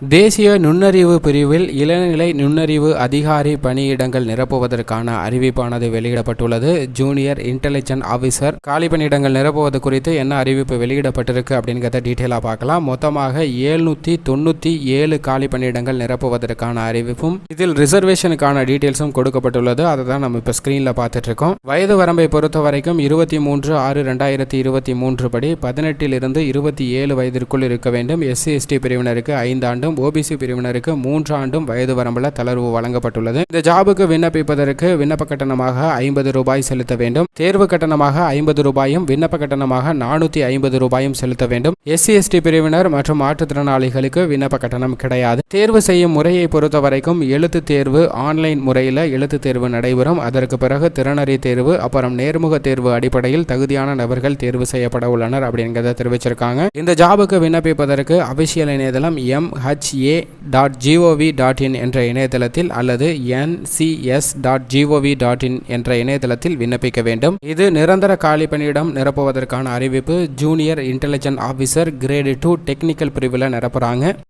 தேசிய நுண்ணறிவு பிரிவில் இளநிலை நுண்ணறிவு அதிகாரி பணியிடங்கள் நிரப்புவதற்கான அறிவிப்பானது வெளியிடப்பட்டுள்ளது. ஜூனியர் இன்டெலிஜென்ட் ஆஃபீஸர் காலி பணியிடங்கள் நிரப்புவது குறித்து என்ன அறிவிப்பு வெளியிடப்பட்டிருக்கு அப்படிங்கிறத டீட்டெயிலாக பார்க்கலாம். மொத்தமாக 797 காலி பணியிடங்கள் நிரப்புவதற்கான அறிவிப்பும் இதில் ரிசர்வேஷனுக்கான டீட்டெயில்ஸும் கொடுக்கப்பட்டுள்ளது. அதை தான் நம்ம இப்போ ஸ்கிரீனில் பார்த்துட்டு இருக்கோம். வயது வரம்பை பொறுத்த வரைக்கும் 23/6/2023 படி 18 இருந்து 27 வயதிற்குள் இருக்க வேண்டும். SC/ST பிரிவினருக்கு 5 ஆண்டும், OBC பிரிவினருக்கு 3 ஆண்டும் வயது வரம்பில் தளர்வு வழங்கப்பட்டுள்ளது. இந்த ஜாபுக்கு விண்ணப்பிப்பதற்கு விண்ணப்ப கட்டணமாக 50 ரூபாய் செலுத்த வேண்டும். தேர்வு கட்டணமாக 50 ரூபாயும் விண்ணப்ப கட்டணமாக 450 ரூபாயும் செலுத்த வேண்டும். SC/ST பிரிவினர் மற்றும் மாற்றுத்திறனாளிகளுக்கு விண்ணப்ப கட்டணம் கிடையாது. தேர்வு செய்யும் முறையை பொறுத்த வரைக்கும் எழுத்து தேர்வு ஆன்லைன் முறையில் எழுத்து தேர்வு நடைபெறும். அதற்கு பிறகு திறனறி தேர்வு, அப்புறம் நேர்முக தேர்வு அடிப்படையில் தகுதியான நபர்கள் தேர்வு செய்யப்பட உள்ளனர் அப்படிங்கிறத தெரிவிச்சிருக்காங்க. இந்த ஜாபுக்கு விண்ணப்பிப்பதற்கு அபிஷியல் இணையதளம் mha.gov.in என்ற இணையதளத்தில் அல்லது ncs.gov.in என்ற இணையதளத்தில் விண்ணப்பிக்க வேண்டும். இது நிரந்தர காலி பணியிடம் நிரப்புவதற்கான அறிவிப்பு. Junior intelligent officer great 2 technical பிரிவில் நிரப்புறாங்க.